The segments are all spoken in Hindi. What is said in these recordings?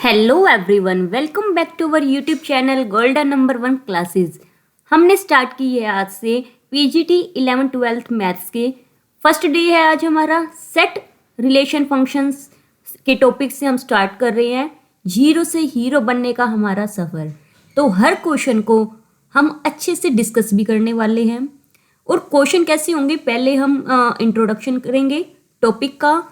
Hello everyone, welcome back to our YouTube channel golden number 1 classes. हमने स्टार्ट की है आज से पीजीटी 11-12 मैथ्स के फर्स्ट डे है आज हमारा। सेट रिलेशन फंक्शंस के टॉपिक से हम स्टार्ट कर रहे हैं। जीरो से हीरो बनने का हमारा सफ़र। तो हर क्वेश्चन को हम अच्छे से डिस्कस भी करने वाले हैं। और क्वेश्चन कैसे होंगे, पहले हम इंट्रोडक्शन करेंगे टॉपिक का,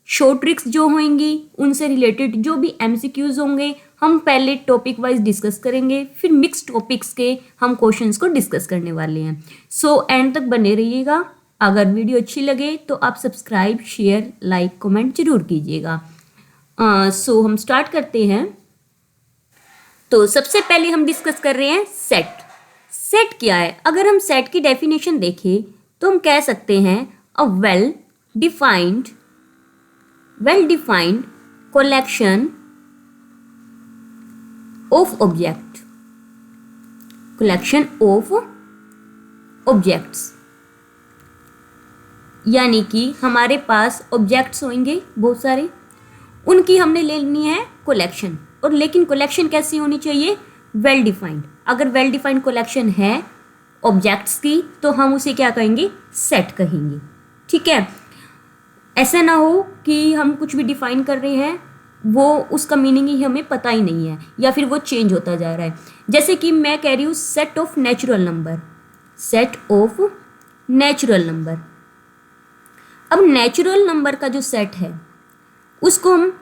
शॉर्ट ट्रिक्स जो होंगी उनसे रिलेटेड जो भी एमसीक्यूज होंगे हम पहले टॉपिक वाइज डिस्कस करेंगे, फिर मिक्स टॉपिक्स के हम क्वेश्चंस को डिस्कस करने वाले हैं। सो एंड तक बने रहिएगा। अगर वीडियो अच्छी लगे तो आप सब्सक्राइब, शेयर, लाइक, कमेंट जरूर कीजिएगा। सो हम स्टार्ट करते हैं। तो सबसे पहले हम डिस्कस कर रहे हैं सेट। सेट क्या है? अगर हम सेट की डेफिनेशन देखें तो हम कह सकते हैं a well defined collection of objects, यानी कि हमारे पास ऑब्जेक्ट्स होंगे बहुत सारे, उनकी हमने लेनी है कलेक्शन। और लेकिन कलेक्शन कैसी होनी चाहिए? Well defined. अगर वेल डिफाइंड कलेक्शन है ऑब्जेक्ट्स की तो हम उसे क्या कहेंगे? सेट कहेंगे। ठीक है, ऐसा ना हो कि हम कुछ भी डिफाइन कर रहे हैं वो उसका मीनिंग ही हमें पता ही नहीं है या फिर वो चेंज होता जा रहा है। जैसे कि मैं कह रही हूँ सेट ऑफ नेचुरल नंबर। अब नेचुरल नंबर का जो सेट है उसको हम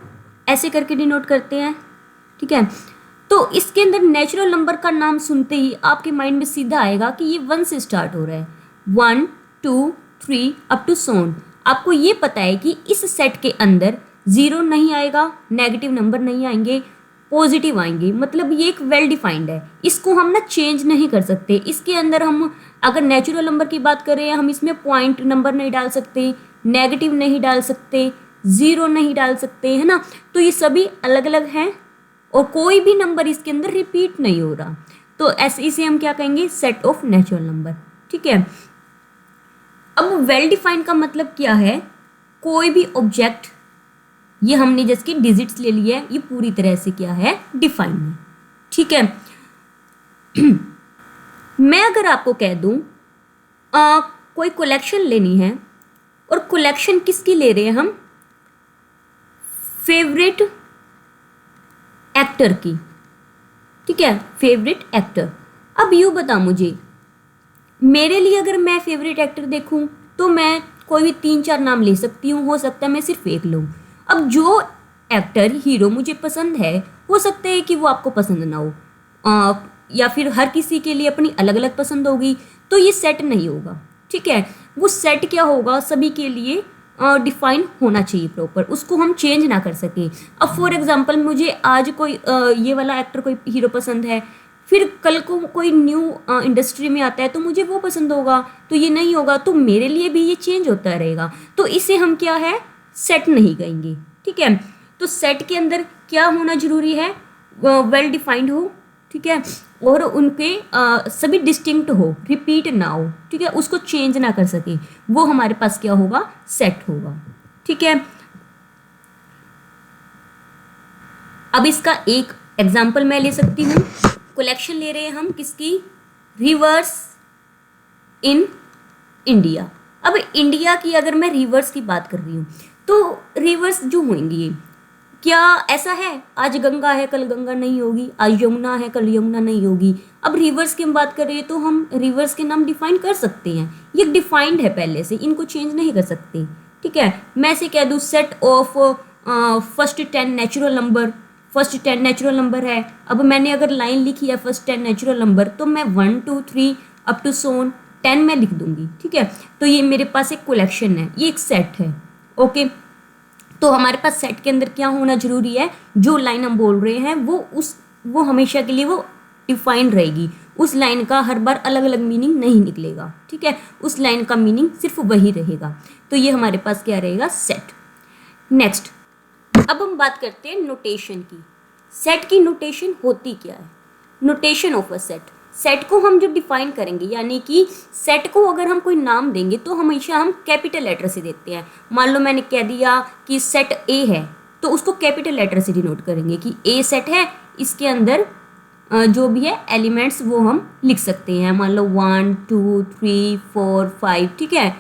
ऐसे करके डिनोट करते हैं। ठीक है, तो इसके अंदर नेचुरल नंबर का नाम सुनते ही आपके माइंड में सीधा आएगा कि ये 1 से स्टार्ट हो रहा है। 1, 2, 3 अप टू सोन। आपको ये पता है कि इस सेट के अंदर 0 नहीं आएगा, नेगेटिव नंबर नहीं आएंगे, पॉजिटिव आएंगे। मतलब ये एक वेल डिफाइंड है, इसको हम ना चेंज नहीं कर सकते। इसके अंदर हम अगर नेचुरल नंबर की बात करें, हम इसमें पॉइंट नंबर नहीं डाल सकते, नेगेटिव नहीं डाल सकते, 0 नहीं डाल सकते, है ना। तो ये सभी अलग अलग हैं और कोई भी नंबर इसके अंदर रिपीट नहीं हो रहा। तो ऐसे इसे हम क्या कहेंगे? Set of natural number. ठीक है, अब वेल डिफाइंड का मतलब क्या है? कोई भी ऑब्जेक्ट, ये हमने जैसे डिजिट्स ले लिया है, ये पूरी तरह से क्या है? डिफाइंड है। ठीक है, मैं अगर आपको कह दूं कोई कलेक्शन लेनी है, और कलेक्शन किसकी ले रहे हैं हम? फेवरेट एक्टर की। ठीक है, फेवरेट एक्टर। अब यूँ बता मुझे, मेरे लिए अगर मैं फेवरेट एक्टर देखूं तो मैं कोई भी 3-4 नाम ले सकती हूँ, हो सकता है मैं सिर्फ एक लूँ। अब जो एक्टर हीरो मुझे पसंद है, हो सकता है कि वो आपको पसंद ना हो, या फिर हर किसी के लिए अपनी अलग अलग पसंद होगी, तो ये सेट नहीं होगा। ठीक है, वो सेट क्या होगा? सभी के लिए डिफाइन होना चाहिए प्रॉपर, उसको हम चेंज ना कर सकें। अब फॉर एग्जांपल मुझे आज कोई ये वाला एक्टर, कोई हीरो पसंद है, फिर कल को कोई न्यू इंडस्ट्री में आता है तो मुझे वो पसंद होगा, तो ये नहीं होगा, तो मेरे लिए भी ये चेंज होता रहेगा। तो इसे हम क्या है? सेट नहीं कहेंगे। ठीक है, तो सेट के अंदर क्या होना जरूरी है? वेल डिफाइंड हो। ठीक है, और उनके सभी डिस्टिंक्ट हो, रिपीट ना हो। ठीक है, उसको चेंज ना कर सके, वो हमारे पास क्या होगा? सेट होगा। ठीक है, अब इसका एक एग्जाम्पल मैं ले सकती हूँ। कलेक्शन ले रहे हैं हम किसकी? Reverse in India. अब इंडिया की अगर मैं रिवर्स की बात कर रही हूँ तो रिवर्स जो होंगी, क्या ऐसा है आज गंगा है कल गंगा नहीं होगी, आज यमुना है कल यमुना नहीं होगी। अब रिवर्स की हम बात कर रहे हैं तो हम रिवर्स के नाम डिफाइन कर सकते हैं, ये डिफाइंड है पहले से, इनको चेंज नहीं कर सकते। ठीक है, मैं से कह दूँ set of first 10 natural number है। अब मैंने अगर लाइन लिखी है फर्स्ट 10 नेचुरल नंबर, तो मैं 1, 2, 3 अप टू सोन 10 में लिख दूंगी। ठीक है, तो ये मेरे पास एक कलेक्शन है, ये एक सेट है। ओके, तो हमारे पास सेट के अंदर क्या होना जरूरी है? जो लाइन हम बोल रहे हैं वो हमेशा के लिए वो डिफाइंड रहेगी, उस लाइन का हर बार अलग अलग मीनिंग नहीं निकलेगा। ठीक है, उस लाइन का मीनिंग सिर्फ वही रहेगा। तो ये हमारे पास क्या रहेगा? सेट। नेक्स्ट, अब हम बात करते हैं नोटेशन की। सेट की नोटेशन होती क्या है? Notation of a set. Set को हम जब डिफाइन करेंगे, यानी कि सेट को अगर हम कोई नाम देंगे तो हमेशा हम कैपिटल लेटर से देते हैं। मान लो मैंने कह दिया कि सेट ए है, तो उसको कैपिटल लेटर से डिनोट करेंगे कि ए सेट है, इसके अंदर जो भी है एलिमेंट्स वो हम लिख सकते हैं, मान लो 1 2 3 4 5, ठीक है।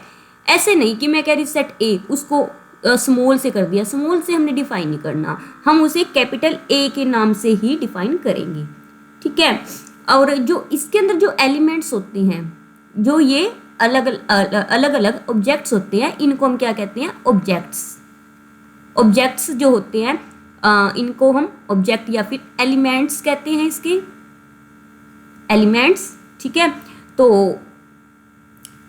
ऐसे नहीं कि मैं कह रही सेट ए, उसको स्मॉल से कर दिया, स्मॉल से हमने डिफाइन नहीं करना, हम उसे कैपिटल ए के नाम से ही डिफाइन करेंगे, ठीक है। और जो इसके अंदर जो एलिमेंट्स होते हैं, जो ये अलग अलग ऑब्जेक्ट्स होते हैं, इनको हम क्या कहते हैं, ऑब्जेक्ट्स। ऑब्जेक्ट्स जो होते हैं इनको हम ऑब्जेक्ट या फिर एलिमेंट्स कहते हैं, इसके एलिमेंट्स, ठीक है। तो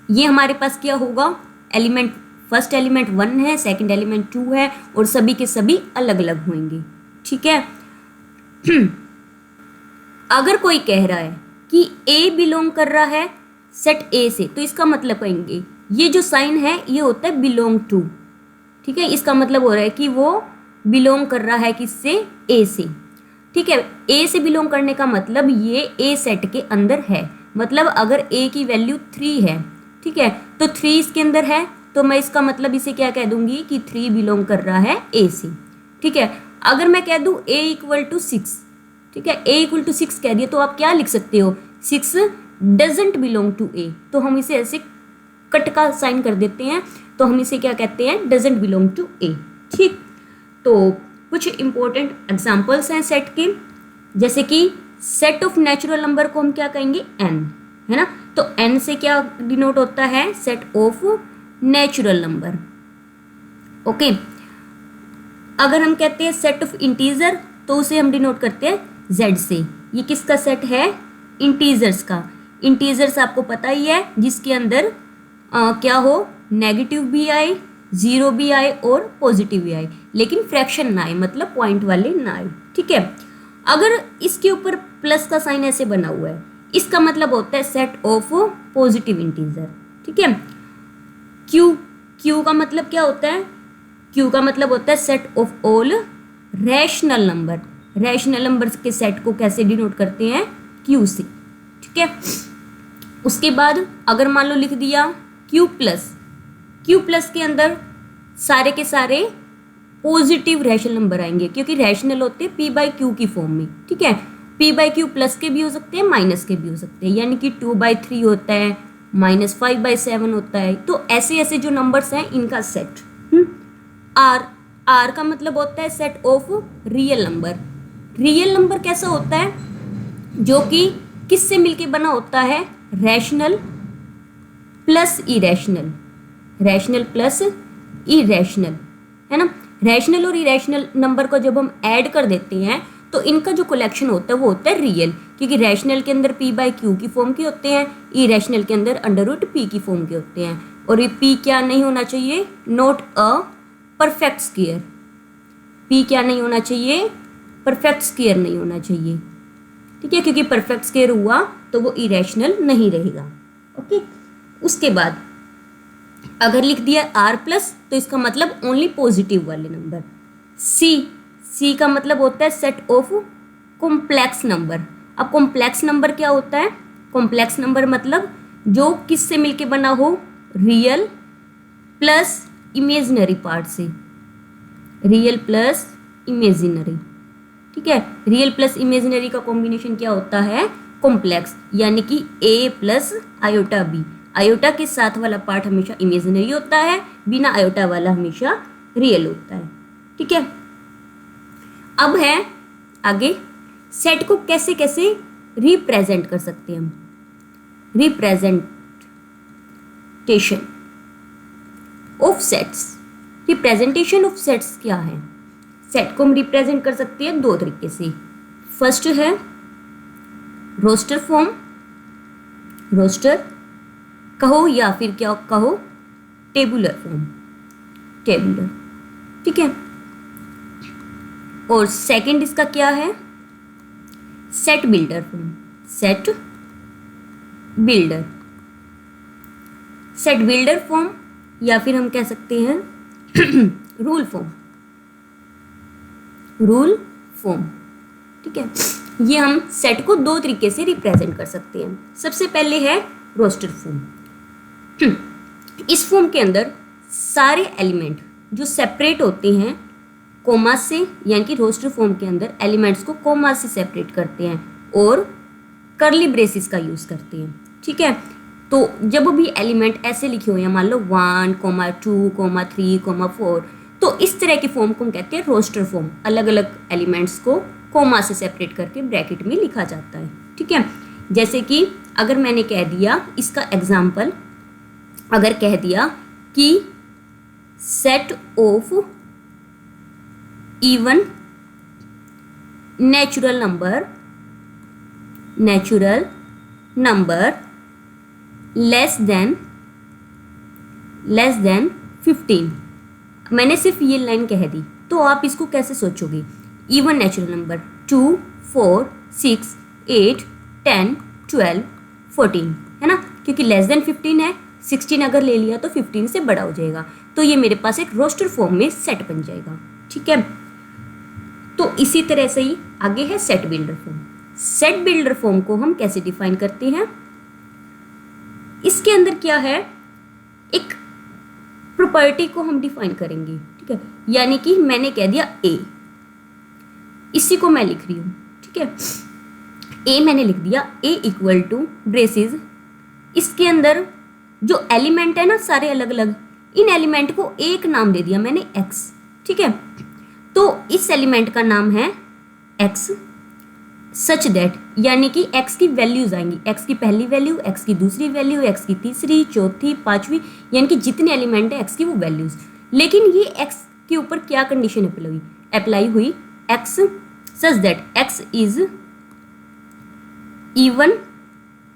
ये हमारे पास क्या होगा, एलिमेंट, फर्स्ट एलिमेंट 1 है, सेकंड एलिमेंट 2 है, और सभी के सभी अलग अलग होंगे, ठीक है। अगर कोई कह रहा है कि ए बिलोंग कर रहा है सेट ए से, तो इसका मतलब कहेंगे ये जो साइन है ये होता है बिलोंग टू, ठीक है। इसका मतलब हो रहा है कि वो बिलोंग कर रहा है किससे, ए से, ठीक है। ए से बिलोंग करने का मतलब ये ए सेट के अंदर है, मतलब अगर ए की वैल्यू 3 है, ठीक है, तो 3 इसके अंदर है, तो मैं इसका मतलब इसे क्या कह दूंगी कि 3 बिलोंग कर रहा है ए से, ठीक है। अगर मैं कह दूं a इक्वल टू 6, ठीक है, a इक्वल टू 6 कह दिया, तो आप क्या लिख सकते हो, 6 डजेंट बिलोंग टू ए, तो हम इसे ऐसे कट का साइन कर देते हैं, तो हम इसे क्या कहते हैं, डजेंट बिलोंग टू ए, ठीक। तो कुछ इंपॉर्टेंट एग्जांपल्स हैं सेट के, जैसे कि सेट ऑफ नेचुरल नंबर को हम क्या कहेंगे, n, है ना। तो n से क्या डिनोट होता है, set of natural number, okay. अगर हम कहते हैं सेट ऑफ इंटीजर, तो उसे हम डिनोट करते हैं z से। ये किसका सेट है, इंटीजर्स का। इंटीजर्स आपको पता ही है, जिसके अंदर क्या हो, नेगेटिव भी आए, जीरो भी आए और पॉजिटिव भी आए, लेकिन फ्रैक्शन ना आए, मतलब पॉइंट वाले ना आए, ठीक है। अगर इसके ऊपर प्लस का साइन ऐसे बना हुआ है, इसका मतलब होता है सेट ऑफ पॉजिटिव इंटीजर, ठीक है। क्यू का मतलब क्या होता है, क्यू का मतलब होता है set of all rational number. Rational number के सेट को कैसे डिनोट करते हैं, क्यू से, ठीक है। उसके बाद अगर मान लो लिख दिया क्यू प्लस के अंदर सारे के सारे पॉजिटिव रैशनल नंबर आएंगे, क्योंकि रैशनल होते हैं p/q की फॉर्म में, ठीक है। p/q प्लस के भी हो सकते हैं, माइनस के भी हो सकते हैं, यानी कि 2/3 होता है, -5/7 होता है। तो ऐसे ऐसे जो नंबर्स हैं इनका सेट। आर का मतलब होता है set of real number. Real number कैसा होता है, जो कि किससे मिलके बना होता है, rational plus irrational, rational plus irrational, है ना। रैशनल और इरेशनल नंबर को जब हम ऐड कर देते हैं तो इनका जो कलेक्शन होता है वो होता है रियल, क्योंकि रैशनल के अंदर p/q की फॉर्म के होते हैं, इरेशनल के अंदर √p की फॉर्म के होते हैं। और ये p क्या नहीं होना चाहिए, not a perfect square. p क्या नहीं होना चाहिए, परफेक्ट स्क्वायर नहीं होना चाहिए, ठीक है, क्योंकि परफेक्ट स्क्वायर हुआ तो वो इरेशनल नहीं रहेगा, ओके। उसके बाद अगर लिख दिया r प्लस, तो इसका मतलब ओनली पॉजिटिव वाले नंबर। सी का मतलब होता है सेट ऑफ कॉम्प्लेक्स नंबर। अब कॉम्प्लेक्स नंबर क्या होता है, कॉम्प्लेक्स नंबर मतलब जो किससे मिलके बना हो, रियल प्लस इमेजिनरी पार्ट से, रियल प्लस इमेजिनरी, ठीक है। रियल प्लस इमेजिनरी का कॉम्बिनेशन क्या होता है, कॉम्प्लेक्स, यानी कि a plus iota b। Iota के साथ वाला पार्ट हमेशा इमेजिनरी होता है, बिना आयोटा वाला हमेशा रियल होता है, ठीक है। अब है आगे, सेट को कैसे कैसे रिप्रेजेंट कर सकते हैं हम, representation of sets. Representation of sets क्या है, सेट को हम रिप्रेजेंट कर सकते हैं दो तरीके से। फर्स्ट है रोस्टर फॉर्म, रोस्टर कहो या फिर क्या कहो, टेबुलर फॉर्म, टेबुलर, ठीक है। और सेकंड इसका क्या है, set builder form, set builder, set builder form, या फिर हम कह सकते हैं रूल फॉर्म, रूल फॉर्म, ठीक है। ये हम सेट को दो तरीके से रिप्रेजेंट कर सकते हैं। सबसे पहले है रोस्टर फॉर्म। इस फॉर्म के अंदर सारे एलिमेंट जो सेपरेट होते हैं कोमा से, यानी कि रोस्टर फॉर्म के अंदर एलिमेंट्स को कोमा से सेपरेट करते हैं और कर्ली ब्रेसिस का यूज़ करते हैं। ठीक है, तो जब भी एलिमेंट ऐसे लिखे हुए हैं, मान लो 1, 2, 3, 4, तो इस तरह के फॉर्म को हम कहते हैं रोस्टर फॉर्म। अलग अलग एलिमेंट्स को कोमा से सेपरेट करके ब्रैकेट में लिखा जाता है। ठीक है, जैसे कि अगर मैंने कह दिया, इसका एग्जाम्पल अगर कह दिया कि set of even natural number less then 15, मैंने सिर्फ ये लाइन कह दी, तो आप इसको कैसे सोचोगे? इवन नेचुरल नंबर 2, 4, 6, 8, 10, 12, 14, है ना, क्योंकि लेस देन 15 है, 16 अगर ले लिया तो 15 से बड़ा हो जाएगा, तो ये मेरे पास एक रोस्टर फॉर्म में सेट बन जाएगा। ठीक है, तो इसी तरह से ही आगे है set builder form. Set builder form को हम कैसे डिफाइन करते हैं? इसके अंदर क्या है, एक प्रॉपर्टी को हम डिफाइन करेंगे। ठीक है, यानी कि मैंने कह दिया ए, इसी को मैं लिख रही हूँ। ठीक है, ए मैंने लिख दिया, ए इक्वल टू ब्रेसिस, इसके अंदर जो एलिमेंट है ना सारे अलग अलग, इन एलिमेंट को एक नाम दे दिया मैंने एक्स। ठीक है, तो इस एलिमेंट का नाम है एक्स सच दैट, यानी कि एक्स की वैल्यूज आएंगी, एक्स की पहली वैल्यू, एक्स की दूसरी वैल्यू, एक्स की तीसरी, चौथी, पांचवी, यानी कि जितने एलिमेंट है एक्स की वो वैल्यूज। लेकिन ये एक्स के ऊपर क्या कंडीशन अप्लाई हुई? X such that x is even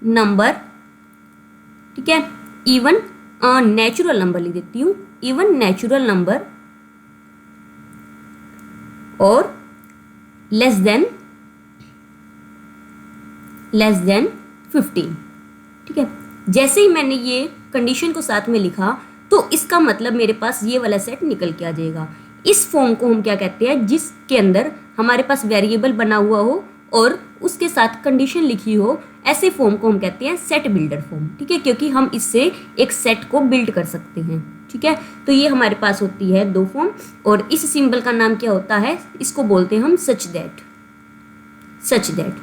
number. ठीक है, इवन नेचुरल नंबर लिख देती हूँ, इवन नेचुरल नंबर और लेस देन 15। ठीक है, जैसे ही मैंने ये कंडीशन को साथ में लिखा तो इसका मतलब मेरे पास ये वाला सेट निकल के आ जाएगा। इस फॉर्म को हम क्या कहते हैं? जिसके अंदर हमारे पास वेरिएबल बना हुआ हो और उसके साथ कंडीशन लिखी हो, ऐसे फॉर्म को हम कहते हैं सेट बिल्डर फॉर्म। ठीक है, क्योंकि हम इससे एक सेट को बिल्ड कर सकते हैं। ठीक है, तो ये हमारे पास होती है दो फॉर्म, और इस सिंबल का नाम क्या होता है? इसको बोलते हैं हम सच दैट।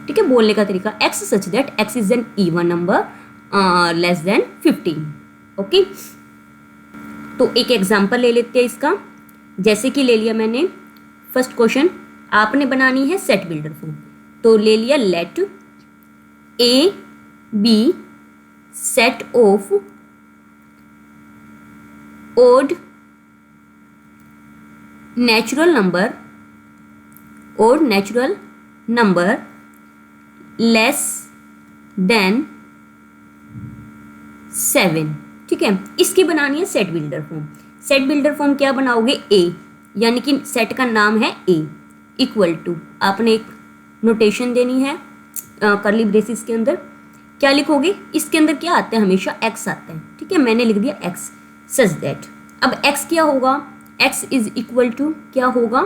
ठीक है, बोलने का तरीका x such that x is an even number less then 15। Okay, तो एक एग्जांपल ले लेते हैं इसका। जैसे कि ले लिया मैंने फर्स्ट क्वेश्चन, आपने बनानी है सेट बिल्डर फॉर्म, तो ले लिया let A B set of odd natural number less than 7। ठीक है, इसकी बनानी है set builder form. Set builder form क्या बनाओगे? ए, यानी कि सेट का नाम है ए, इक्वल टू, आपने एक नोटेशन देनी है कर्ली ब्रेसिस के अंदर। क्या लिखोगे? इसके अंदर क्या आता है? हमेशा एक्स आता है। ठीक है, मैंने लिख दिया एक्स सच दैट। अब एक्स क्या होगा? एक्स इज इक्वल टू क्या होगा?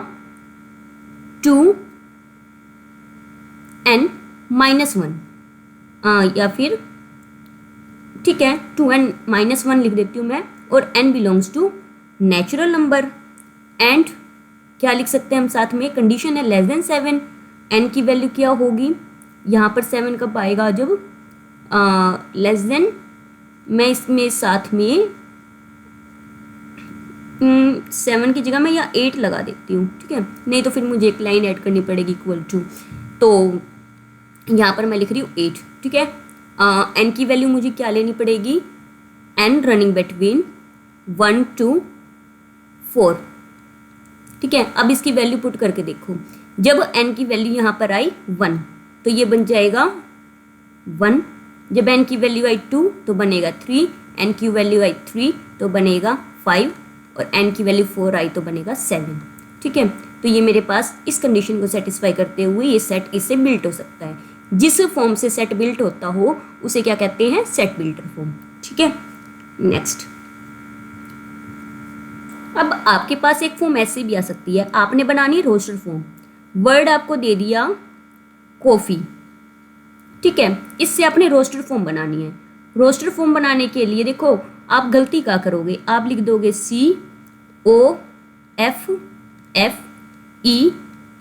2n-1 या फिर ठीक है 2n-1 लिख देती हूँ मैं, और n belongs to natural number, and क्या लिख सकते हैं हम साथ में? कंडीशन है लेस देन 7। n की वैल्यू क्या होगी यहाँ पर? 7 कब आएगा? जब लेस देन, मैं इसमें साथ में 7 की जगह मैं या 8 लगा देती हूँ। ठीक है, नहीं तो फिर मुझे एक लाइन ऐड करनी पड़ेगी इक्वल टू, तो यहाँ पर मैं लिख रही हूँ 8। ठीक है, n की वैल्यू मुझे क्या लेनी पड़ेगी? n running between 1 to 4। ठीक है, अब इसकी वैल्यू पुट करके देखो, जब n की वैल्यू यहाँ पर आई 1 तो ये बन जाएगा 1, जब n की वैल्यू आई 2 तो बनेगा 3, n की वैल्यू आई 3 तो बनेगा 5, और n की वैल्यू 4 आई तो बनेगा 7। ठीक है, तो ये मेरे पास इस कंडीशन को सेटिस्फाई करते हुए ये सेट इससे बिल्ट हो सकता है। जिस फॉर्म से सेट बिल्ट होता हो उसे क्या कहते हैं? Set builder form. ठीक है, नेक्स्ट, अब आपके पास एक फॉर्म ऐसे भी आ सकती है, आपने बनानी है रोस्टर फॉर्म। वर्ड आपको दे दिया कॉफ़ी। ठीक है, इससे आपने रोस्टर फॉर्म बनानी है। रोस्टर फॉर्म बनाने के लिए देखो आप गलती क्या करोगे? आप लिख दोगे COFF ई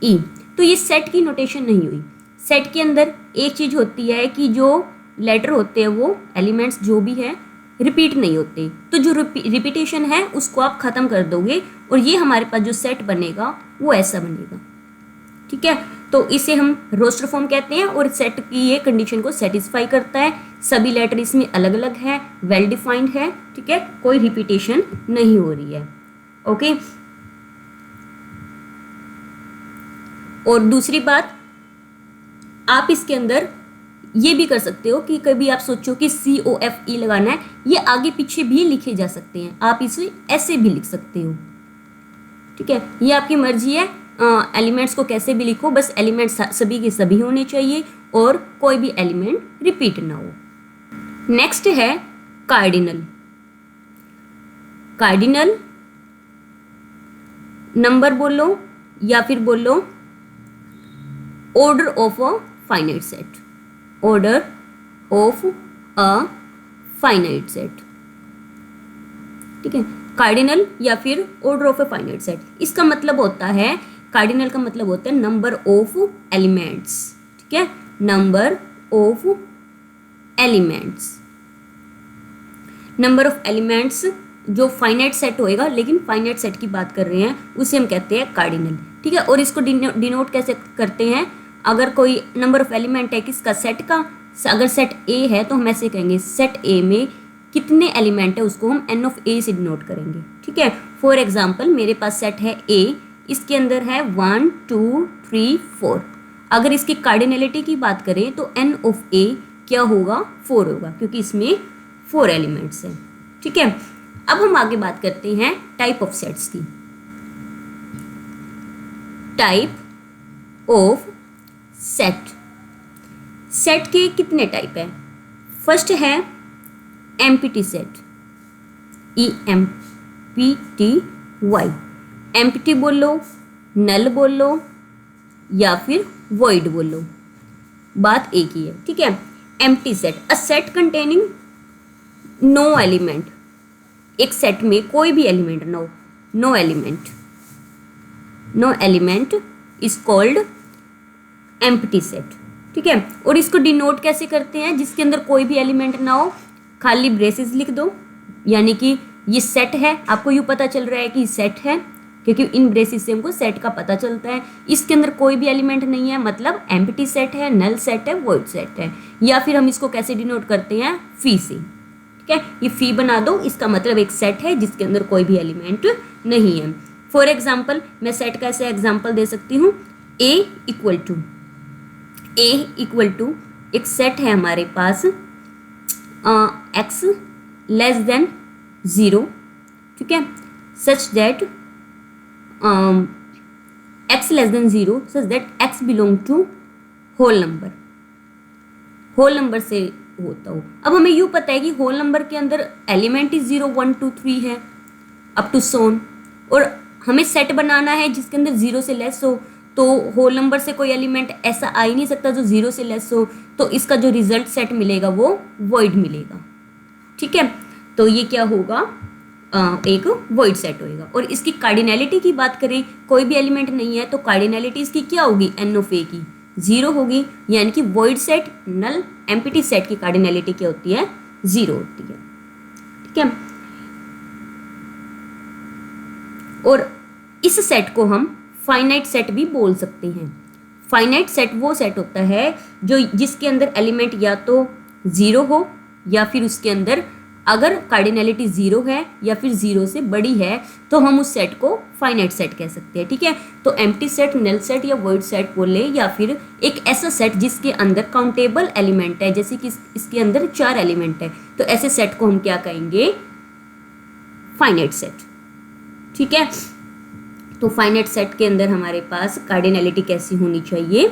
ई। तो ये सेट की नोटेशन नहीं हुई। सेट के अंदर एक चीज़ होती है कि जो लेटर होते हैं वो एलिमेंट्स जो भी है रिपीट नहीं होते, तो जो रिपीटेशन है उसको आप ख़त्म कर दोगे और ये हमारे पास जो सेट बनेगा वो ऐसा बनेगा। ठीक है, तो इसे हम रोस्टर फॉर्म कहते हैं और सेट की ये कंडीशन को सेटिस्फाई करता है। सभी लेटर इसमें अलग अलग है, वेल डिफाइंड है। ठीक है, कोई रिपीटेशन नहीं हो रही है। ओके, और दूसरी बात, आप इसके अंदर ये भी कर सकते हो कि कभी आप सोचो कि COFE लगाना है, ये आगे पीछे भी लिखे जा सकते हैं, आप इसे ऐसे भी लिख सकते हो। ठीक है, ये आपकी मर्जी है, एलिमेंट्स को कैसे भी लिखो, बस एलिमेंट्स सभी के सभी होने चाहिए और कोई भी एलिमेंट रिपीट ना हो। नेक्स्ट है कार्डिनल। कार्डिनल नंबर बोलो या फिर बोलो order of a finite set, order of a finite set. ठीक है, कार्डिनल या फिर order of a finite set. इसका मतलब होता है, कार्डिनल का मतलब होता है नंबर ऑफ एलिमेंट्स। ठीक है, number of elements, number of elements जो फाइनाइट सेट होएगा, लेकिन फाइनाइट सेट की बात कर रहे हैं, उसे हम कहते हैं कार्डिनल। ठीक है, और इसको डिनोट कैसे करते हैं, अगर कोई नंबर ऑफ एलिमेंट है किसका, सेट का, अगर सेट ए है तो हम ऐसे कहेंगे सेट ए में कितने एलिमेंट है उसको हम n ऑफ a से डिनोट करेंगे। ठीक है, फॉर एग्जांपल मेरे पास सेट है a, इसके अंदर है 1 2 3 4। अगर इसकी कार्डिनलिटी की बात करें तो n ऑफ a क्या होगा, 4 होगा, क्योंकि इसमें 4 एलिमेंट्स हैं। ठीक है, अब हम आगे बात करते हैं टाइप ऑफ सेट्स की। टाइप ऑफ सेट, सेट के कितने टाइप हैं। फर्स्ट है एम्प्टी सेट, EMPTY। एम्प्टी बोलो, नल बोलो या फिर वॉइड बोलो, बात एक ही है। ठीक है, empty set, a set containing no element, एक सेट में कोई भी एलिमेंट ना हो, no element is called empty set. ठीक है, और इसको डिनोट कैसे करते हैं, जिसके अंदर कोई भी एलिमेंट ना हो, खाली ब्रेसेस लिख दो, यानी कि ये सेट है, आपको यूँ पता चल रहा है कि सेट है, क्योंकि इन ब्रेसेस से हमको सेट का पता चलता है। इसके अंदर कोई भी एलिमेंट नहीं है, मतलब एम्प्टी सेट है, नल सेट है, वॉइड सेट है। या फिर हम इसको कैसे डिनोट करते हैं, फी से। ठीक है, ये फी बना दो, इसका मतलब एक सेट है जिसके अंदर कोई भी एलिमेंट नहीं है। फॉर एग्जाम्पल, मैं सेट का ऐसे एग्जाम्पल दे सकती हूँ, A इक्वल टू एक सेट है हमारे पास x लेस देन 0। ठीक है, such that x less than 0 such that x belong to whole number, whole number से होता हो। अब हमें यूँ पता है कि होल नंबर के अंदर एलिमेंट ही 0 1 2 3 है अप टू सोन, और हमें सेट बनाना है जिसके अंदर 0 से लेस हो, तो होल नंबर से कोई एलिमेंट ऐसा आ ही नहीं सकता जो 0 से लेस हो, तो इसका जो रिजल्ट सेट मिलेगा वो वॉइड मिलेगा। ठीक है, तो ये क्या होगा, एक वॉइड सेट होएगा। और इसकी कार्डिनलिटी की बात करें, कोई भी एलिमेंट नहीं है तो कार्डिनलिटी इसकी क्या होगी, n ऑफ a की 0 होगी, यानी कि वॉइड सेट, नल, एम्प्टी सेट की कार्डिनलिटी क्या होती है, 0 होती है। ठीक है, और इस सेट को हम फाइनाइट सेट भी बोल सकते हैं। फाइनाइट सेट वो सेट होता है जो जिसके अंदर एलिमेंट या तो 0 हो या फिर उसके अंदर अगर कार्डिनलिटी 0 है या फिर 0 से बड़ी है तो हम उस सेट को फाइनाइट सेट कह सकते हैं। ठीक है, तो एम्प्टी सेट, नल सेट या वॉइड सेट बोले, या फिर एक ऐसा सेट जिसके अंदर काउंटेबल एलिमेंट है, जैसे कि इसके अंदर 4 एलिमेंट है, तो ऐसे सेट को हम क्या कहेंगे, फाइनाइट सेट। ठीक है, तो फाइनाइट सेट के अंदर हमारे पास कार्डिनलिटी कैसी होनी चाहिए,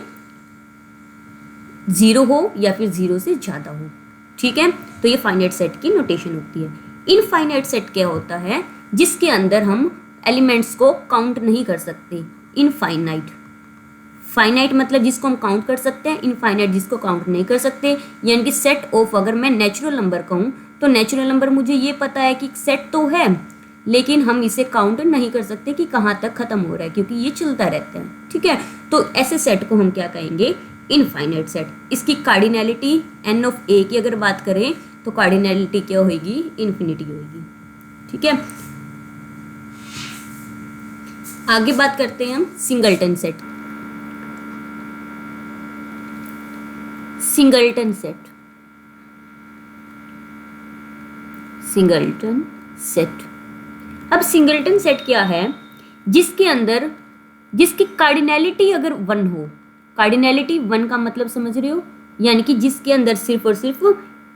0 हो या फिर 0 से ज़्यादा हो। ठीक है, तो ये फाइनाइट सेट की नोटेशन होती है। इनफाइनाइट सेट क्या होता है, जिसके अंदर हम एलिमेंट्स को काउंट नहीं कर सकते, इनफाइनाइट। फाइनाइट मतलब जिसको हम काउंट कर सकते हैं, इनफाइनाइट जिसको काउंट नहीं कर सकते। यानी कि सेट ऑफ, अगर मैं नेचुरल नंबर कहूँ तो नेचुरल नंबर मुझे ये पता है कि सेट तो है, लेकिन हम इसे काउंट नहीं कर सकते कि कहाँ तक खत्म हो रहा है, क्योंकि ये चलता रहता है, ठीक है। तो ऐसे सेट को हम क्या कहेंगे, इनफाइनाइट सेट। इसकी कार्डिनैलिटी n ऑफ a की अगर बात करें तो कार्डिनैलिटी क्या होगी, इन्फिनिटी होगी, ठीक है। आगे बात करते हैं हम singleton set. Singleton set, singleton set. अब सिंगलटन सेट क्या है, जिसके अंदर जिसकी कार्डिनैलिटी अगर 1 हो, कार्डिनैलिटी 1 का मतलब समझ रहे हो, यानी कि जिसके अंदर सिर्फ और सिर्फ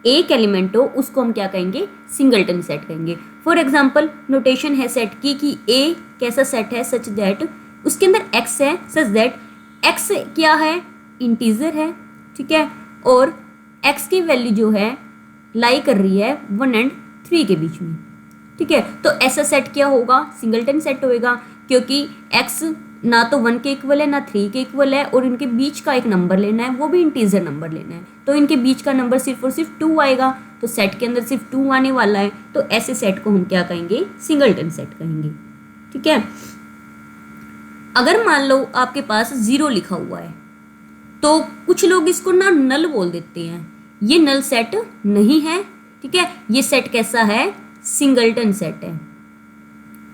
एक एलिमेंट हो, उसको हम क्या कहेंगे, सिंगलटन सेट कहेंगे। फॉर एग्जाम्पल नोटेशन है सेट की कि ए कैसा सेट है, सच दैट उसके अंदर x है, सच दैट x क्या है, इंटीजर है, ठीक है, और x की वैल्यू जो है लाई कर रही है 1 और 3 के बीच में, ठीक है। तो ऐसा सेट क्या होगा, सिंगलटन सेट होएगा, क्योंकि x ना तो 1 के इक्वल है ना 3 के इक्वल है, और इनके बीच का एक नंबर लेना है, वो भी इंटीजर नंबर लेना है, तो इनके बीच का नंबर सिर्फ और सिर्फ 2 आएगा, तो सेट के अंदर सिर्फ 2 आने वाला है, तो ऐसे सेट को हम क्या कहेंगे, सिंगलटन सेट कहेंगे, ठीक है। अगर मान लो आपके पास 0 लिखा हुआ है, तो कुछ लोग इसको ना नल बोल देते हैं, ये नल सेट नहीं है, ठीक है। ये सेट कैसा है, सिंगलटन सेट है,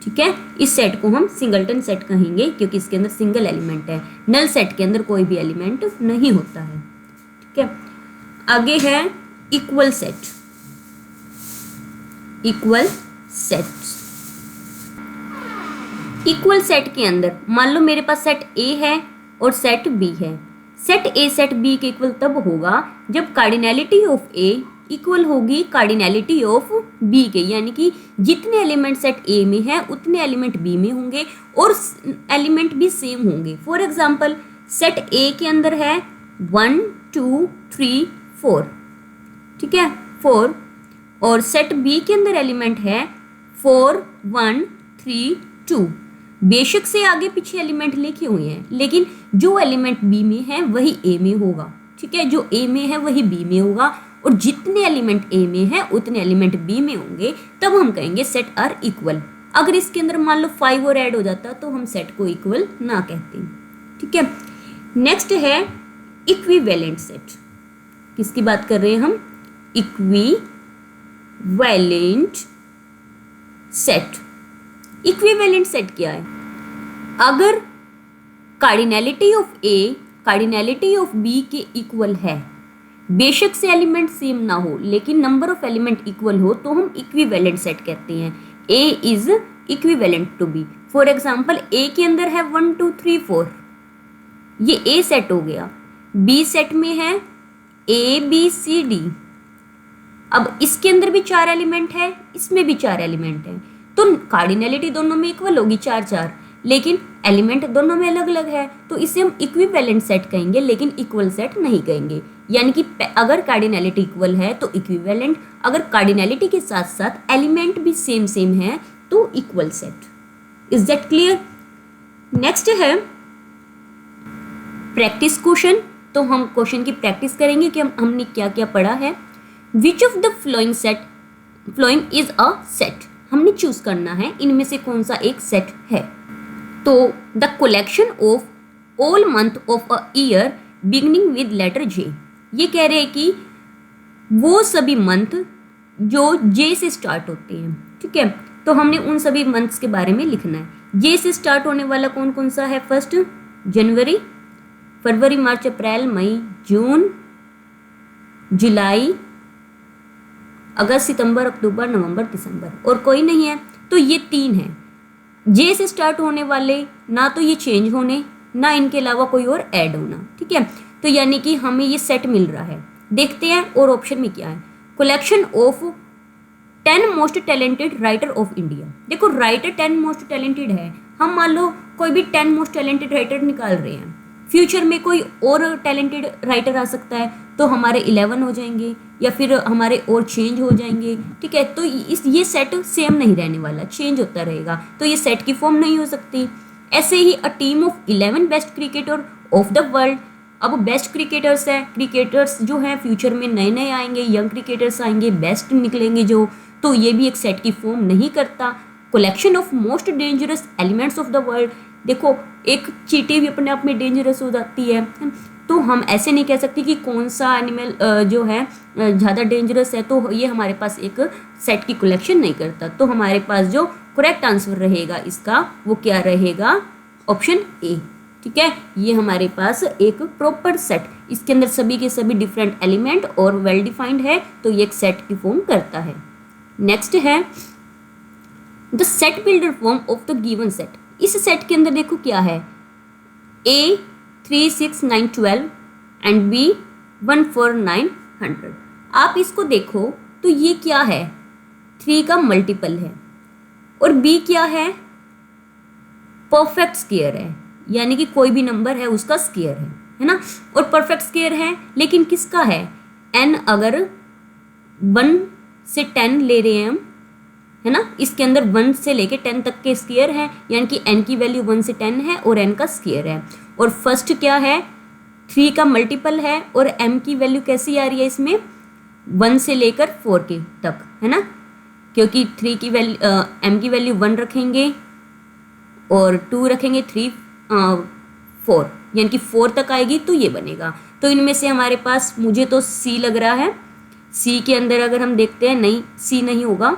ठीक है। इस सेट को हम सिंगलटन सेट कहेंगे, क्योंकि इसके अंदर सिंगल एलिमेंट है, नल सेट के अंदर कोई भी एलिमेंट नहीं होता है, ठीक है। आगे है equal set. Equal set, equal set के अंदर मान लो मेरे पास सेट ए है और सेट बी है, सेट ए सेट बी के इक्वल तब होगा जब कार्डिनैलिटी ऑफ ए इक्वल होगी कार्डिनैलिटी ऑफ बी के, यानी कि जितने एलिमेंट सेट ए में है उतने एलिमेंट बी में होंगे और एलिमेंट भी सेम होंगे। फॉर एग्जांपल सेट ए के अंदर है 1 2 3 4, ठीक है, 4, और सेट बी के अंदर एलिमेंट है 4 1 3 2। बेशक से आगे पीछे एलिमेंट लिखे हुए हैं, लेकिन जो एलिमेंट बी में है वही ए में होगा, ठीक है, जो ए में है वही बी में होगा, और जितने एलिमेंट ए में है उतने एलिमेंट बी में होंगे, तब हम कहेंगे सेट आर इक्वल। अगर इसके अंदर मान लो 5 और ऐड हो जाता तो हम सेट को इक्वल ना कहते, ठीक है। नेक्स्ट है इक्विवेलेंट सेट। किसकी बात कर रहे हैं हम, इक्विवेलेंट सेट। इक्विवेलेंट सेट क्या है, अगर cardinality of A cardinality of B के इक्वल है, बेशक से एलिमेंट सेम ना हो लेकिन नंबर ऑफ एलिमेंट इक्वल हो, तो हम इक्विवेलेंट सेट कहते हैं। A is equivalent to B. For example A के अंदर है 1 2 3 4, ये ए सेट हो गया, बी सेट में है ए बी सी डी, अब इसके अंदर भी 4 एलिमेंट है, इसमें भी 4 एलिमेंट है, तो कार्डिनैलिटी दोनों में इक्वल होगी 4 4, लेकिन एलिमेंट दोनों में अलग अलग है, तो इसे हम इक्विवेलेंट सेट कहेंगे, लेकिन इक्वल सेट नहीं कहेंगे। यानी कि अगर कार्डिनैलिटी इक्वल है तो इक्विवेलेंट, अगर कार्डिनैलिटी के साथ साथ एलिमेंट भी सेम सेम है तो equal set. Is that clear? Next है प्रैक्टिस क्वेश्चन। तो हम क्वेश्चन की प्रैक्टिस करेंगे कि हमने क्या क्या पढ़ा है। Which of the following is a set, हमने चूज करना है इनमें से कौन सा एक सेट है। तो the collection of all month of a year beginning with letter J, ये कह रहे हैं कि वो सभी मंथ जो जे से स्टार्ट होते हैं, ठीक है। तो हमने उन सभी मंथ्स के बारे में लिखना है। जे से स्टार्ट होने वाला कौन कौन सा है, फर्स्ट जनवरी, फरवरी, मार्च, अप्रैल, मई, जून, जुलाई, अगस्त, सितंबर, अक्टूबर, नवंबर, दिसंबर, और कोई नहीं है, तो ये 3 है जे से स्टार्ट होने वाले, ना तो ये चेंज होने ना इनके अलावा कोई और ऐड होना, ठीक है। तो यानी कि हमें ये सेट मिल रहा है। देखते हैं और ऑप्शन में क्या है। Collection of 10 most talented writer of India. देखो राइटर 10 मोस्ट टैलेंटेड है, हम मान लो कोई भी 10 मोस्ट टैलेंटेड राइटर निकाल रहे हैं, फ्यूचर में कोई और टैलेंटेड राइटर आ सकता है, तो हमारे 11 हो जाएंगे या फिर हमारे और चेंज हो जाएंगे, ठीक है। तो ये सेट सेम नहीं रहने वाला, चेंज होता रहेगा, तो ये सेट की फॉर्म नहीं हो सकती। ऐसे ही a team of 11 best cricketer of the world. अब बेस्ट क्रिकेटर्स है, क्रिकेटर्स जो हैं फ्यूचर में नए नए आएंगे, यंग क्रिकेटर्स आएंगे, बेस्ट निकलेंगे जो, तो ये भी एक सेट की फॉर्म नहीं करता। Collection of most dangerous elements of the world. देखो एक चींटी भी अपने आप में डेंजरस हो जाती है, तो हम ऐसे नहीं कह सकते कि कौन सा एनिमल जो है ज़्यादा डेंजरस है, तो ये हमारे पास एक सेट की कलेक्शन नहीं करता। तो हमारे पास जो करेक्ट आंसर रहेगा इसका वो क्या रहेगा, ऑप्शन ए। ठीक है, ये हमारे पास एक प्रॉपर सेट, इसके अंदर सभी के सभी डिफरेंट एलिमेंट और वेल डिफाइंड है, तो ये एक सेट की फॉर्म करता है। नेक्स्ट है the set builder form of the given set. इस सेट के अंदर देखो क्या है, A 3 6 9 12 एंड B 1 4 9 100। आप इसको देखो तो ये क्या है, 3 का मल्टीपल है, और B क्या है, परफेक्ट स्क्वायर है, यानी कि कोई भी नंबर है उसका स्क्वायर है ना, और परफेक्ट स्क्वायर है, लेकिन किसका है, n अगर 1 से 10 ले रहे हैं हम, है ना, इसके अंदर 1 से लेके 10 तक के स्क्वायर है, यानी कि n की वैल्यू 1 से 10 है और n का स्क्वायर है। और फर्स्ट क्या है, 3 का मल्टीपल है, और m की वैल्यू कैसी आ रही है इसमें, 1 से लेकर 4 के तक, है ना, क्योंकि 3 की वैल्यू m की वैल्यू 1 रखेंगे और 2 रखेंगे 3 4, यानी कि 4 तक आएगी, तो ये बनेगा। तो इनमें से हमारे पास मुझे तो C लग रहा है। C के अंदर अगर हम देखते हैं, नहीं C नहीं होगा,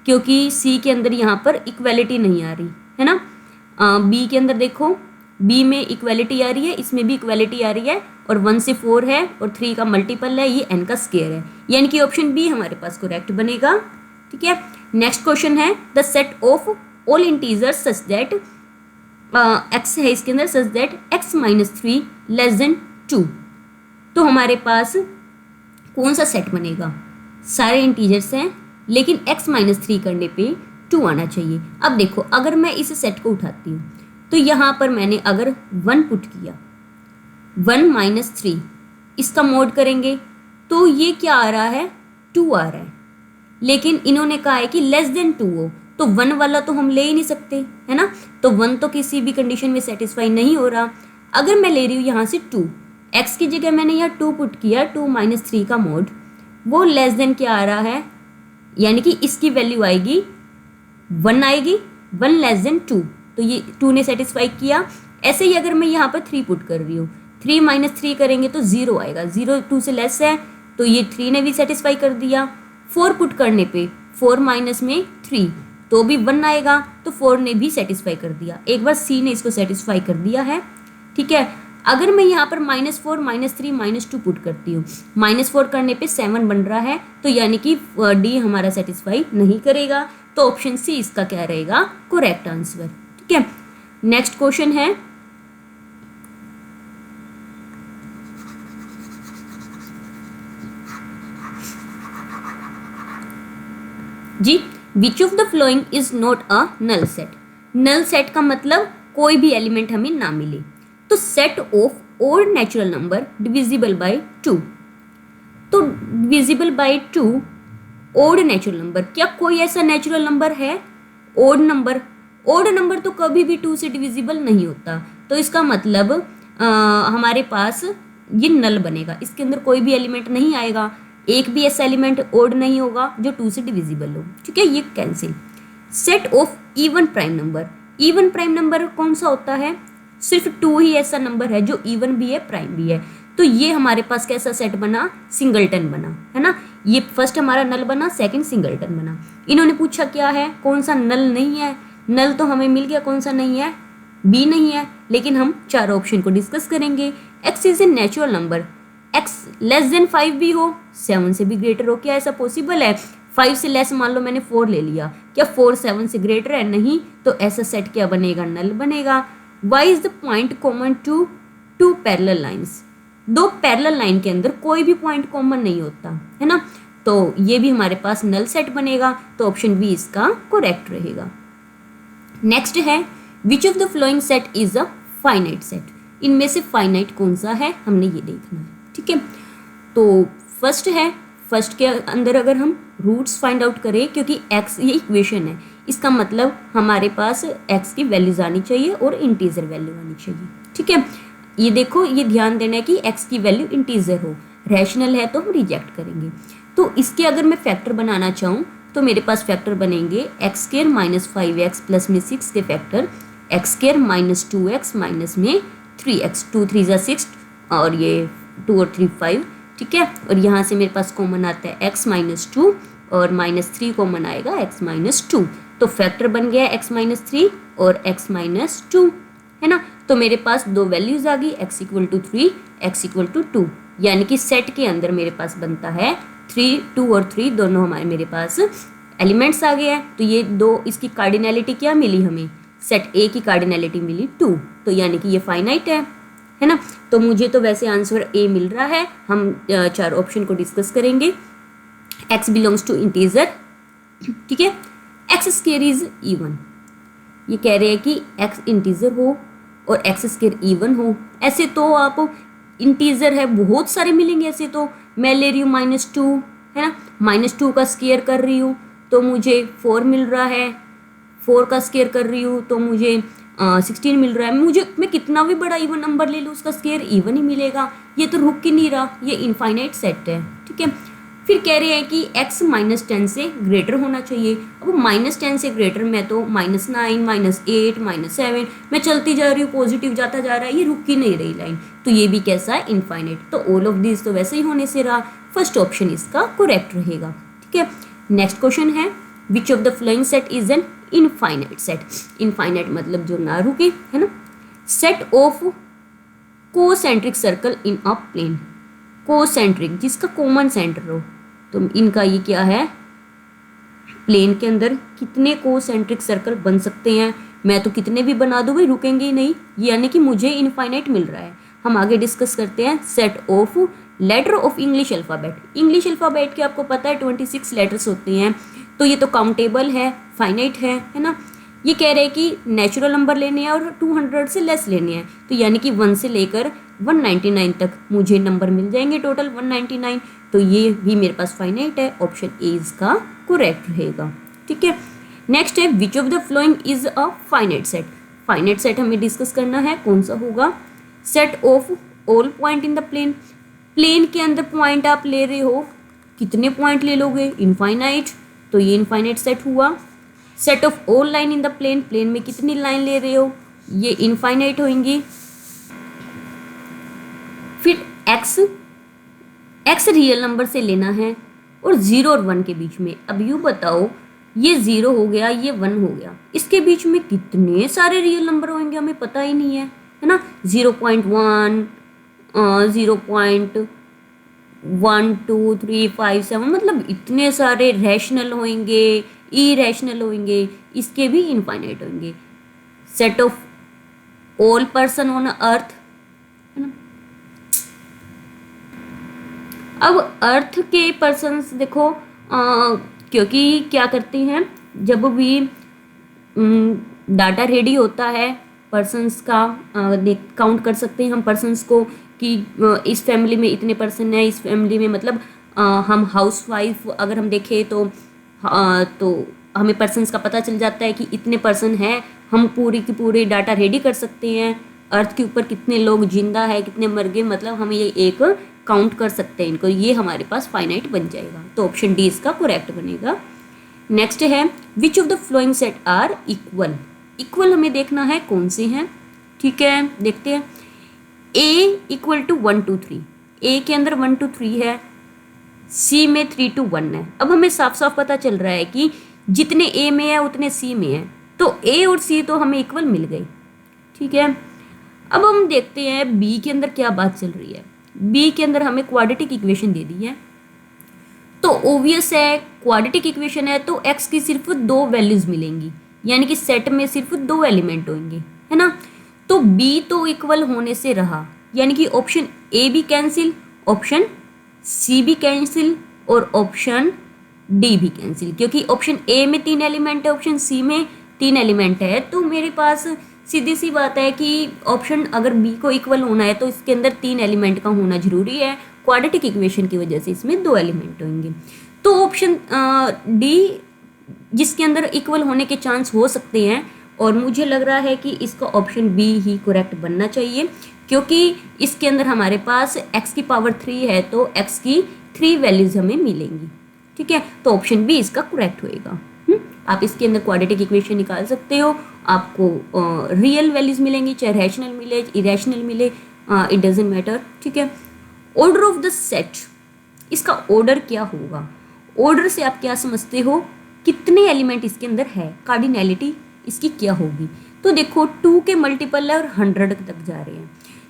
क्योंकि C के अंदर यहाँ पर इक्वलिटी नहीं आ रही है ना। B के अंदर देखो, B में इक्वलिटी आ रही है, इसमें भी इक्वलिटी आ रही है, और 1 से 4 है और 3 का मल्टीपल है, ये n का स्क्वायर है, यानी कि ऑप्शन बी हमारे पास करेक्ट बनेगा। ठीक है, नेक्स्ट क्वेश्चन है the set of all integers such that x है इसके अंदर, सच that x minus 3 less than 2। तो हमारे पास कौन सा सेट बनेगा, सारे इंटीजर्स हैं लेकिन x माइनस 3 करने पे 2 आना चाहिए। अब देखो अगर मैं इस सेट को उठाती हूँ तो यहाँ पर मैंने अगर 1 पुट किया, 1 माइनस 3 इसका मोड करेंगे तो ये क्या आ रहा है, 2 आ रहा है, लेकिन इन्होंने कहा है कि लेस देन 2 हो, तो 1 वाला तो हम ले ही नहीं सकते, है ना, तो 1 तो किसी भी कंडीशन में सेटिस्फाई नहीं हो रहा। अगर मैं ले रही हूँ यहाँ से 2, x की जगह मैंने यहाँ 2 पुट किया, 2 माइनस 3 का मोड, वो लेस देन क्या आ रहा है, यानी कि इसकी वैल्यू आएगी 1 आएगी, 1 लेस देन 2, तो ये 2 ने सेटिस्फाई किया। ऐसे ही अगर मैं यहाँ पर 3 पुट कर रही हूँ, 3 माइनस 3 करेंगे तो 0 आएगा, 0 2 से लेस है, तो ये 3 ने भी सेटिस्फाई कर दिया। 4 पुट करने पे 4 माइनस में 3 तो भी 1 आएगा, तो 4 ने भी सेटिस्फाई कर दिया, एक बार C ने इसको सेटिस्फाई कर दिया है। ठीक है, अगर मैं यहाँ पर -4 -3 -2 पुट करती हूँ, -4 करने पे 7 बन रहा है, तो यानी कि D हमारा सेटिस्फाई नहीं करेगा, तो ऑप्शन C इसका क्या रहेगा, करेक्ट आंसर। ठीक है, नेक्स्ट क्वेश्चन है जी, which of the following is not a null set. Null set का मतलब कोई भी एलिमेंट हमें ना मिले, तो set of odd natural number divisible by 2, तो divisible by 2 odd natural number, क्या कोई ऐसा नेचुरल नंबर है, ओड नंबर, ओड नंबर तो कभी भी 2 से डिविजिबल नहीं होता, तो इसका मतलब हमारे पास ये नल बनेगा, इसके अंदर कोई भी एलिमेंट नहीं आएगा, एक भी ऐसा एलिमेंट ओड नहीं होगा जो 2 से डिविजिबल हो। ठीक है, ये cancel. Set of even prime number, even prime number कौन सा होता है, सिर्फ 2 ही ऐसा नंबर है जो इवन भी है प्राइम भी है, तो ये हमारे पास कैसा सेट बना, सिंगलटन बना, है ना, ये फर्स्ट हमारा नल बना, सेकंड सिंगलटन बना। इन्होंने पूछा क्या है, कौन सा नल नहीं है, नल तो हमें मिल गया, कौन सा नहीं है, बी नहीं है, लेकिन हम 4 ऑप्शन को डिस्कस करेंगे। X is a natural number, x less than 5 भी हो, 7 से भी ग्रेटर हो, क्या ऐसा पॉसिबल है, 5 से लेस मान लो मैंने 4 ले लिया, क्या 4 7 से ग्रेटर है, नहीं, तो ऐसा सेट क्या बनेगा, नल बनेगा। Why is the point common to 2 parallel lines, 2 parallel line के अंदर कोई भी पॉइंट कॉमन नहीं होता, है ना, तो ये भी हमारे पास नल सेट बनेगा, तो ऑप्शन बी इसका करेक्ट रहेगा। नेक्स्ट है which of the following set is a finite set, इनमें से फाइनाइट कौन सा है, हमने ये देखना है। ठीक है, तो फर्स्ट है, फर्स्ट के अंदर अगर हम रूट्स फाइंड आउट करें, क्योंकि x ये इक्वेशन है, इसका मतलब हमारे पास x की वैल्यूज आनी चाहिए और इंटीजर वैल्यू आनी चाहिए। ठीक है, ये देखो, ये ध्यान देना है कि x की वैल्यू इंटीजर हो, रैशनल है तो हम रिजेक्ट करेंगे। तो इसके अगर मैं फैक्टर बनाना चाहूँ तो मेरे पास फैक्टर बनेंगे x square minus 5x plus में 6 के factor x square minus 2x minus में 3x, 2 3 ज़ा 6 और ये 2 और 3 5, ठीक है। और यहाँ से मेरे पास कॉमन आता है x माइनस 2 और माइनस 3 कॉमन आएगा x माइनस 2, तो फैक्टर बन गया x माइनस 3 और x माइनस 2, है ना। तो मेरे पास दो वैल्यूज आ गई, x equal to 3, x equal to 2, यानी कि सेट के अंदर मेरे पास बनता है 3, 2 और 3 दोनों हमारे मेरे पास एलिमेंट्स आ गए हैं। तो ये दो, इसकी कार्डिनैलिटी क्या मिली हमें, सेट ए की कार्डिनैलिटी मिली 2, तो यानी कि ये फाइनाइट है ना। तो मुझे तो वैसे आंसर ए मिल रहा है। हम चार ऑप्शन को डिस्कस करेंगे। x बिलोंग्स टू इंटीजर, ठीक है, x स्क्वायर इज इवन, ये कह रहे हैं कि x इंटीजर हो और x स्क्वायर इवन हो। ऐसे तो आप इंटीजर है बहुत सारे मिलेंगे, ऐसे तो मैं ले रही हूँ -2, है ना, -2 का स्क्वायर कर रही हूँ तो मुझे 4 मिल रहा है, 4 का स्क्वायर कर रही हूँ तो मुझे 16 मिल रहा है। मैं कितना भी बड़ा इवन नंबर ले लूँ उसका स्क्वायर इवन ही मिलेगा। ये तो रुक ही नहीं रहा, ये इनफाइनाइट सेट है, ठीक है। फिर कह रहे हैं कि x -10 से ग्रेटर होना चाहिए। अब -10 से ग्रेटर में तो -9, -8, -7 मैं चलती जा रही हूँ, पॉजिटिव जाता जा रहा है, ये रुक ही नहीं रही लाइन, तो ये भी कैसा है, इनफाइनाइट। तो ऑल ऑफ दिस तो वैसे ही होने से रहा, फर्स्ट ऑप्शन इसका करेक्ट रहेगा, ठीक है। नेक्स्ट क्वेश्चन है, which of the following set is an infinite set. Infinite मतलब जो ना रुके, है ना। Set of concentric circle in a plane, concentric जिसका कॉमन सेंटर हो, तो इनका ये क्या है, प्लेन के अंदर कितने कोसेंट्रिक सर्कल बन सकते हैं। मैं तो कितने भी बना दूँ भाई रुकेंगे ही नहीं, यानी कि मुझे इनफाइनाइट मिल रहा है। हम आगे डिस्कस करते हैं set of letter of English alphabet. English alphabet के आपको पता है 26 लेटर्स होते हैं, तो ये तो काउंटेबल है, फाइनाइट है ना। ये कह रहे हैं कि नेचुरल नंबर लेने हैं और 200 से लेस लेने हैं, तो यानी कि 1 से लेकर 199 तक मुझे नंबर मिल जाएंगे, टोटल 199, तो ये भी मेरे पास फाइनाइट है। ऑप्शन ए इसका करेक्ट रहेगा, ठीक है। नेक्स्ट है, which of the following is a finite set. Finite set हमें डिस्कस करना है, कौन सा होगा, set of all point in the plane. Plane के अंदर पॉइंट आप ले रहे हो, कितने पॉइंट ले लोगे, इनफाइनाइट, तो ये इनफाइनाइट सेट हुआ। Set of all line in the plane, plane में कितनी लाइन ले रहे हो, ये इनफाइनाइट होंगी। फिर x रियल नंबर से लेना है और 0 और 1 के बीच में। अब यूँ बताओ, ये 0 हो गया, ये 1 हो गया, इसके बीच में कितने सारे रियल नंबर होंगे हमें पता ही नहीं है ना। 0.1, 0.1, 2, 3, 5, 7, मतलब इतने सारे रैशनल होंगे, इरेशनल होंगे, इसके भी इनफाइनाइट होंगे। Set of all person on earth, है ना। अब अर्थ के पर्सन्स देखो, क्योंकि क्या करते हैं, जब भी डाटा रेडी होता है पर्सन्स का, काउंट कर सकते हैं हम पर्सन्स को कि इस फैमिली में इतने पर्सन हैं, इस फैमिली में मतलब हम हाउस वाइफ अगर हम देखें तो हमें पर्सन्स का पता चल जाता है कि इतने पर्सन हैं, हम पूरी की पूरी डाटा रेडी कर सकते हैं। अर्थ के ऊपर कितने लोग जिंदा है, कितने मर गए, मतलब हम ये एक काउंट कर सकते हैं इनको, ये हमारे पास फाइनाइट बन जाएगा, तो ऑप्शन डी इसका करेक्ट बनेगा। नेक्स्ट है, which of the following set are equal. Equal हमें देखना है कौन से हैं, ठीक है, देखते हैं। ए इक्वल टू 1 2 3, ए के अंदर 1 2 3 है, सी में 3 2 1 है। अब हमें साफ साफ पता चल रहा है कि जितने ए में है उतने सी में है, तो ए और सी तो हमें इक्वल मिल गई, ठीक है। अब हम देखते हैं बी के अंदर क्या बात चल रही है। बी के अंदर हमें क्वाड्रेटिक इक्वेशन दे दी है, तो ओबियस है क्वाड्रेटिक इक्वेशन है तो एक्स की सिर्फ 2 वैल्यूज मिलेंगी, यानी कि सेट में सिर्फ 2 एलिमेंट होंगे, है ना। तो बी तो इक्वल होने से रहा, यानी कि ऑप्शन ए भी कैंसिल, ऑप्शन सी भी कैंसिल और ऑप्शन डी भी कैंसिल, क्योंकि ऑप्शन ए में 3 एलिमेंट है, ऑप्शन सी में 3 एलिमेंट है, तो मेरे पास सीधी सी बात है कि ऑप्शन अगर बी को इक्वल होना है तो इसके अंदर 3 एलिमेंट का होना जरूरी है। क्वाड्रेटिक इक्वेशन की वजह से इसमें 2 एलिमेंट होंगे, तो ऑप्शन डी जिसके अंदर इक्वल होने के चांस हो सकते हैं, और मुझे लग रहा है कि इसका ऑप्शन बी ही करेक्ट बनना चाहिए, क्योंकि इसके अंदर हमारे पास x की पावर 3 है तो x की 3 वैल्यूज हमें मिलेंगी, ठीक है, तो ऑप्शन बी इसका करेक्ट होएगा। आप इसके अंदर क्वाड्रेटिक इक्वेशन निकाल सकते हो, आपको रियल वैल्यूज मिलेंगी, चाहे रैशनल मिले इरेशनल मिले, इट डजेंट मैटर, ठीक है। ऑर्डर ऑफ द सेट, इसका ऑर्डर क्या होगा? ऑर्डर से आप क्या समझते हो, कितने एलिमेंट इसके अंदर है, कार्डिनैलिटी इसकी क्या होगी? तो देखो 2 के मल्टीपल है और 100 तक जा रहे हैं,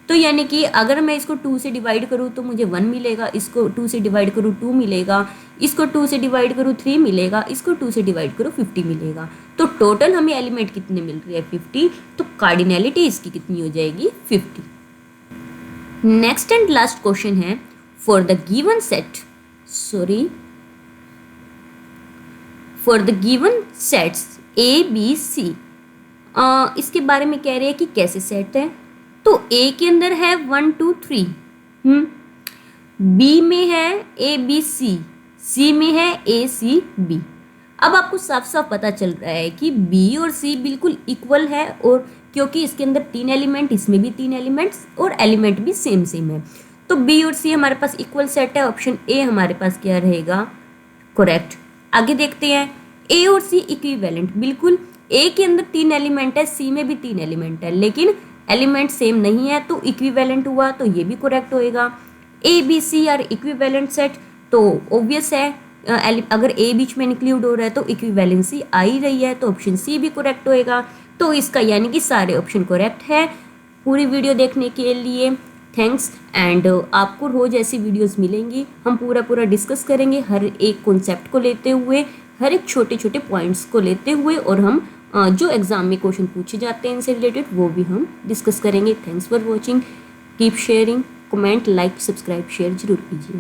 तो यानी कि अगर मैं इसको 2 से डिवाइड करूँ तो मुझे 1 मिलेगा, इसको 2 से डिवाइड करूँ 2 मिलेगा, इसको 2 से डिवाइड करूँ 3 मिलेगा, इसको 2 से डिवाइड करूँ 50 मिलेगा। तो टोटल हमें एलिमेंट कितने मिल रहे हैं? 50। तो कार्डिनैलिटी इसकी कितनी हो जाएगी? 50। नेक्स्ट एंड लास्ट क्वेश्चन है, for the given set for the given sets A B C, इसके बारे में कह रहे हैं कि कैसे सेट है। तो ए के अंदर है 1 2 3, बी में है ए बी सी, सी में है ए सी बी। अब आपको साफ साफ पता चल रहा है कि बी और सी बिल्कुल इक्वल है, और क्योंकि इसके अंदर 3 एलिमेंट, इसमें भी 3 एलिमेंट्स और एलिमेंट भी सेम सेम है, तो बी और सी हमारे पास इक्वल सेट है। ऑप्शन ए हमारे पास क्या रहेगा? करेक्ट। आगे देखते हैं, ए और सी इक्विवेलेंट, बिल्कुल ए के अंदर 3 एलिमेंट है, सी में भी 3 एलिमेंट है, लेकिन एलिमेंट सेम नहीं है, तो इक्विवेलेंट हुआ, तो ये भी करेक्ट होएगा। A B C are equivalent set, तो ऑब्वियस है अगर ए बीच में इंक्लूड हो रहा है तो इक्विवेलेंसी आ ही रही है, तो ऑप्शन सी भी करेक्ट होएगा। तो इसका यानी कि सारे ऑप्शन करेक्ट है। पूरी वीडियो देखने के लिए थैंक्स, एंड आपको रोज ऐसी वीडियोस मिलेंगी, हम पूरा डिस्कस करेंगे हर एक कॉन्सेप्ट को लेते हुए, हर एक छोटे छोटे पॉइंट्स को लेते हुए, और हम जो एग्जाम में क्वेश्चन पूछे जाते हैं इनसे रिलेटेड वो भी हम डिस्कस करेंगे। Thanks for watching, keep sharing, comment, like, subscribe, share जरूर कीजिए।